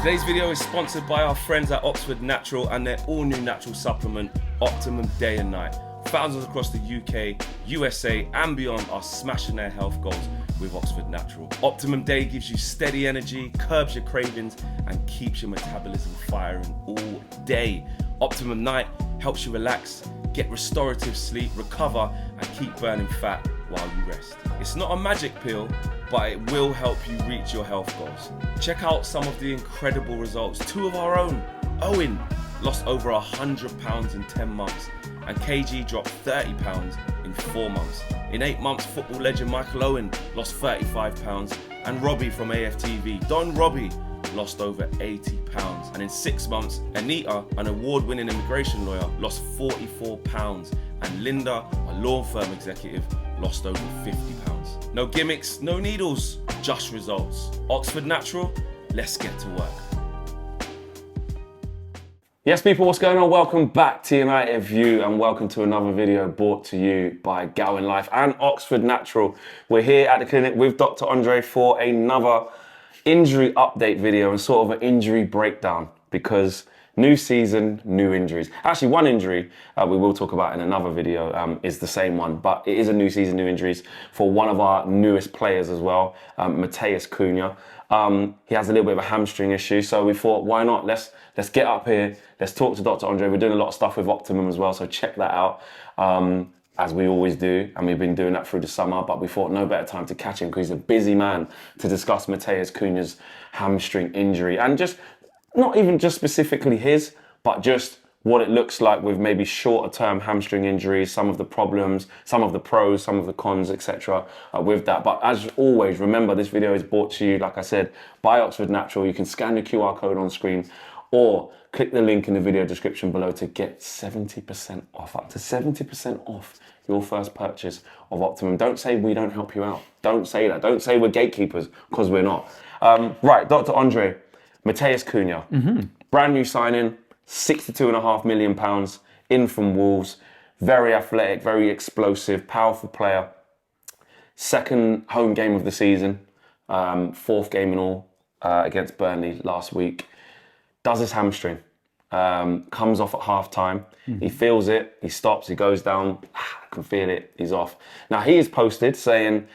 Today's video is sponsored by our friends at Oxford Natural and their all-new natural supplement, Optimum Day and Night. Thousands across the UK, USA and beyond are smashing their health goals with Oxford Natural. Optimum Day gives you steady energy, curbs your cravings and keeps your metabolism firing all day. Optimum Night helps you relax, get restorative sleep, recover and keep burning fat while you rest. It's not a magic pill, but it will help you reach your health goals. Check out some of the incredible results. Two of our own, OWEN lost over 100 pounds in 10 months and KG dropped 30 pounds in 4 months. In 8 months, football legend Michael Owen lost 35 pounds and Robbie from AFTV, Don Robbie, lost over 80 pounds. And in 6 months, Anita, an award-winning immigration lawyer, lost 44 pounds and Linda, a law firm executive, lost over 50 pounds. No gimmicks, no needles, just results. Oxford Natural, let's get to work. Yes, people, what's going on? Welcome back to United View and welcome to another video brought to you by OWEN Life and Oxford Natural. We're here at the clinic with Dr. Andre for another injury update video and sort of an injury breakdown because new season, new injuries. Actually, one injury we will talk about in another video is the same one, but it is a new season, new injuries for one of our newest players as well, Cunha. He has a little bit of a hamstring issue, so we thought, why not? Let's get up here. Let's talk to Dr. Andre. We're doing a lot of stuff with Optimum as well, so check that out. As we always do, and we've been doing that through the summer, but we thought no better time to catch him because he's a busy man to discuss Cunha's hamstring injury and just not even just specifically his, but just what it looks like with maybe shorter term hamstring injuries, some of the problems, some of the pros, some of the cons, etc. With that. But as always, remember this video is brought to you, like I said, by Oxford Natural. You can scan the QR code on screen or click the link in the video description below to get 70% off, up to 70% off your first purchase of Optimum. Don't say we don't help you out. Don't say that. Don't say we're gatekeepers, because we're not. Right, Dr. Andre, Cunha, brand new signing, £62.5 million, in from Wolves, very athletic, very explosive, powerful player. Second home game of the season, fourth game in all against Burnley last week. Does his hamstring, comes off at half time. He feels it, he stops, he goes down, can feel it, he's off. Now he is posted saying,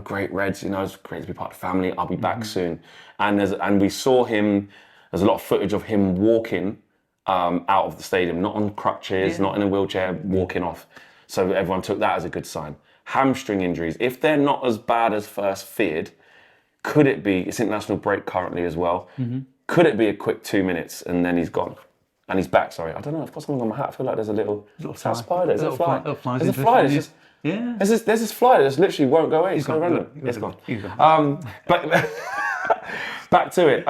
great Reds, it's great to be part of the family, I'll be back soon. And we saw him, there's a lot of footage of him walking out of the stadium, not on crutches, not in a wheelchair, walking off. So everyone took that as a good sign. Hamstring injuries, if they're not as bad as first feared, could it be, it's international break currently as well, could it be a quick 2 minutes and then he's gone? And he's back, sorry. I don't know, I've got something on my hat. I feel like there's a little spider. Is it a fly? There's a fly. There's this fly that literally won't go away. It's so random. It's gone. But back to it.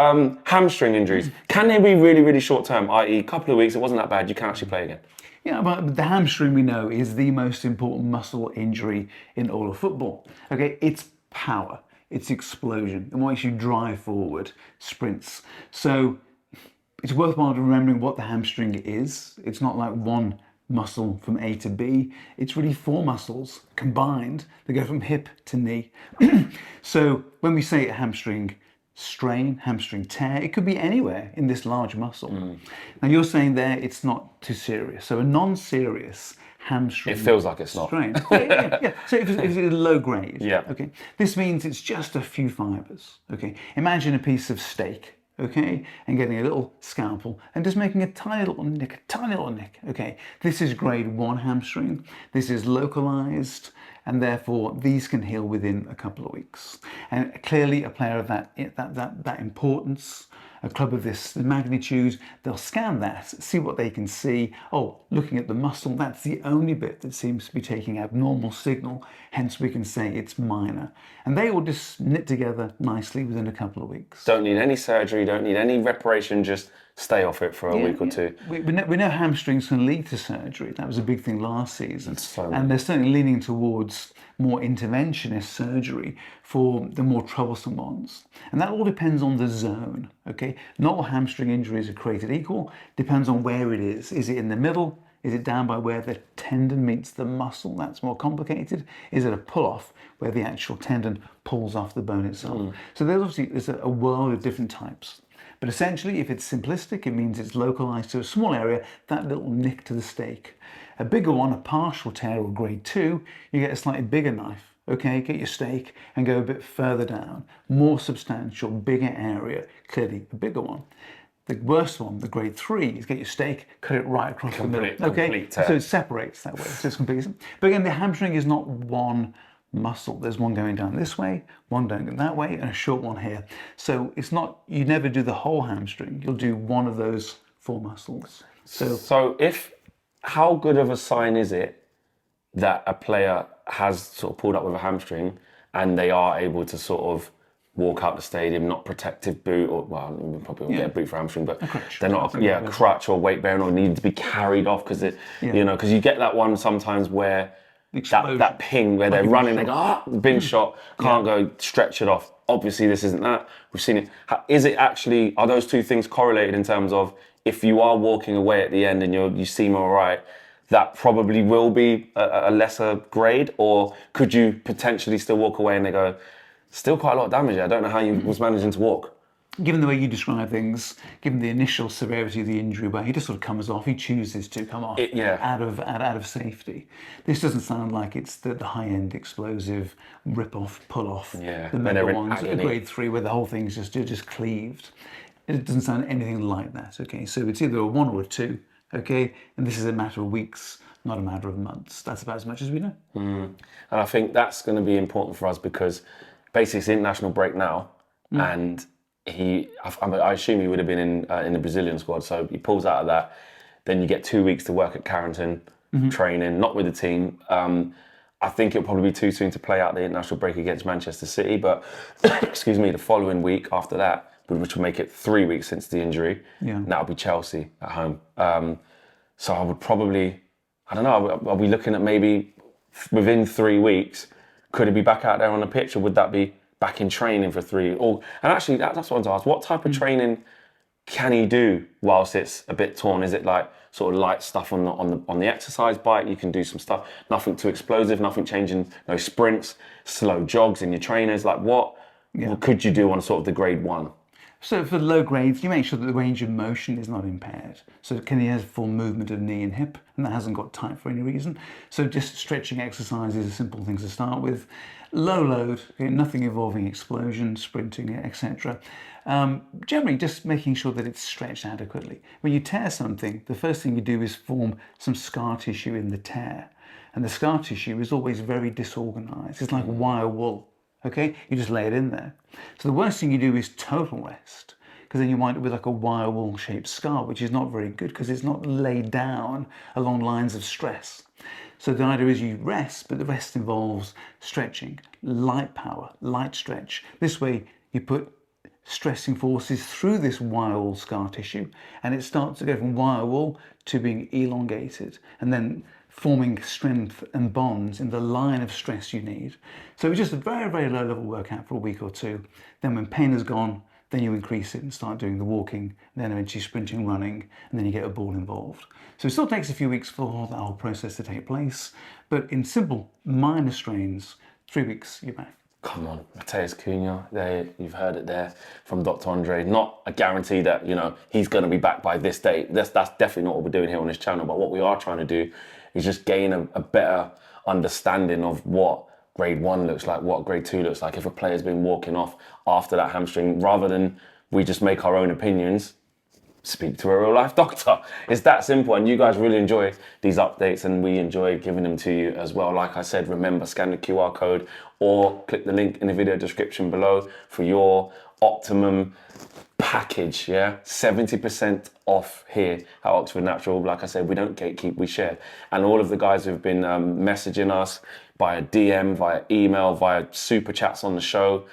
Hamstring injuries. Can they be really, really short term? I.e., a couple of weeks, it wasn't that bad, you can actually play again. Yeah, but the hamstring, we know, is the most important muscle injury in all of football. Okay, it's power. It's explosion. It makes you drive forward, sprints. So it's worthwhile remembering what the hamstring is. It's not like one muscle from A to B. It's really 4 muscles combined that go from hip to knee. So when we say a hamstring strain, hamstring tear, it could be anywhere in this large muscle. Now you're saying there it's not too serious. So a non-serious hamstring. It feels like it's strain. not. Yeah. So if it's low grade, yeah. Okay, this means it's just a few fibers. Okay, imagine a piece of steak. Okay, and getting a little scalpel and just making a tiny little nick. Okay, this is grade 1 hamstring. This is localized, and therefore these can heal within a couple of weeks. And clearly, a player of that importance, a club of this magnitude, they'll scan that, see what they can see. Oh, looking at the muscle, that's the only bit that seems to be taking abnormal signal. Hence, we can say it's minor. And they will just knit together nicely within a couple of weeks. Don't need any surgery, don't need any reparation, just stay off it for a week or two. We know hamstrings can lead to surgery. That was a big thing last season. And they're certainly leaning towards more interventionist surgery for the more troublesome ones. And that all depends on the zone, okay? Not all hamstring injuries are created equal. Depends on where it is. Is it in the middle? Is it down by where the tendon meets the muscle? That's more complicated. Is it a pull-off where the actual tendon pulls off the bone itself? So there's a world of different types. But essentially, if it's simplistic, it means it's localized to a small area, that little nick to the steak. A bigger one, a partial tear or grade 2, you get a slightly bigger knife. Okay, get your steak and go a bit further down. More substantial, bigger area, clearly a bigger one. The worst one, the grade 3, is get your steak, cut it right across the middle. Okay, so it separates that way. So it's completely. But again, the hamstring is not one muscle. There's one going down this way, one going that way, and a short one here. So it's not. You never do the whole hamstring. You'll do one of those 4 muscles. So how good of a sign is it that a player has sort of pulled up with a hamstring and they are able to sort of walk out the stadium, not protective boot, or well, probably won't get a boot for hamstring, but they're not a crutch or weight bearing or need to be carried off because you know, because you get that one sometimes where that ping where they're running, they go, bin shot, can't go stretch it off. Obviously, this isn't that. We've seen it. Is it actually? Are those two things correlated in terms of if you are walking away at the end and you seem all right? That probably will be a lesser grade, or could you potentially still walk away and they go, still quite a lot of damage. I don't know how you was managing to walk. Given the way you describe things, given the initial severity of the injury, where he just sort of comes off, he chooses to come off out of safety. This doesn't sound like it's the high-end explosive rip-off, pull-off, the mega ones, grade 3, where the whole thing's just cleaved. It doesn't sound anything like that. Okay, so it's either a 1 or a 2. Okay, and this is a matter of weeks, not a matter of months. That's about as much as we know. And I think that's going to be important for us because basically it's international break now, and I assume he would have been in the Brazilian squad, so he pulls out of that. Then you get 2 weeks to work at Carrington, training, not with the team. I think it'll probably be too soon to play out the international break against Manchester City, but excuse me, the following week after that, which will make it 3 weeks since the injury, and that'll be Chelsea at home. So I would probably, I don't know, are we looking at maybe within 3 weeks, could it be back out there on the pitch, or would that be back in training for 3? And actually, that's what I want to ask. What type of training can he do whilst it's a bit torn? Is it like sort of light stuff on the exercise bike? You can do some stuff, nothing too explosive, nothing changing, no sprints, slow jogs in your trainers. Like what could you do on sort of the grade 1? So for low grades, you make sure that the range of motion is not impaired. So he has full movement of knee and hip, and that hasn't got tight for any reason. So just stretching exercises are simple things to start with. Low load, nothing involving explosion, sprinting, etc. Generally just making sure that it's stretched adequately. When you tear something, the first thing you do is form some scar tissue in the tear. And the scar tissue is always very disorganized. It's like wire wool. Okay, you just lay it in there. So the worst thing you do is total rest, because then you wind up with like a wire wool shaped scar, which is not very good because it's not laid down along lines of stress. So the idea is you rest, but the rest involves stretching, light power, light stretch. This way you put stressing forces through this wire wool scar tissue, and it starts to go from wire wool to being elongated, and then forming strength and bonds in the line of stress you need. So it's just a very, very low level workout for a week or 2. Then when pain is gone, then you increase it and start doing the walking, then eventually sprinting, running, and then you get a ball involved. So it still takes a few weeks for that whole process to take place, but in simple, minor strains, 3 weeks, you're back. Come on, Mateus Cunha, there, you've heard it there from Dr. Andre. Not a guarantee that, you know, he's going to be back by this date. That's definitely not what we're doing here on this channel, but what we are trying to do is just gain a better understanding of what grade 1 looks like, what grade 2 looks like, if a player's been walking off after that hamstring, rather than we just make our own opinions, speak to a real life doctor. It's that simple, and you guys really enjoy these updates and we enjoy giving them to you as well. Like I said, remember, scan the QR code or click the link in the video description below for your Optimum package, 70% off here at Oxford Natural. Like I said, we don't gatekeep, we share. And all of the guys who've been messaging us via DM, via email, via super chats on the show,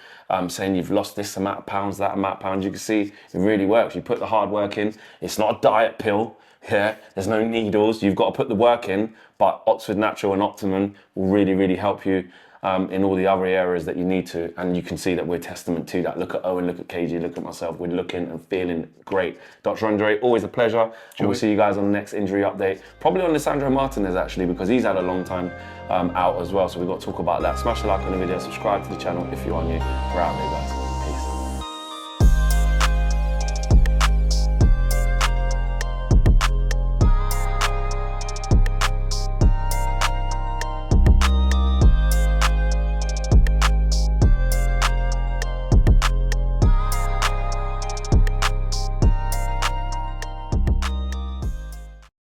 saying you've lost this amount of pounds, that amount of pounds, you can see it really works. You put the hard work in. It's not a diet pill. There's no needles. You've got to put the work in, but Oxford Natural and Optimum will really, really help you in all the other areas that you need to, and you can see that we're testament to that. Look at Owen, look at KG, look at myself. We're looking and feeling great. Dr. Andre, always a pleasure. And we'll see you guys on the next injury update. Probably on Lisandro Martinez, actually, because he's had a long time out as well. So we've got to talk about that. Smash the like on the video, subscribe to the channel if you are new. We're out there, guys.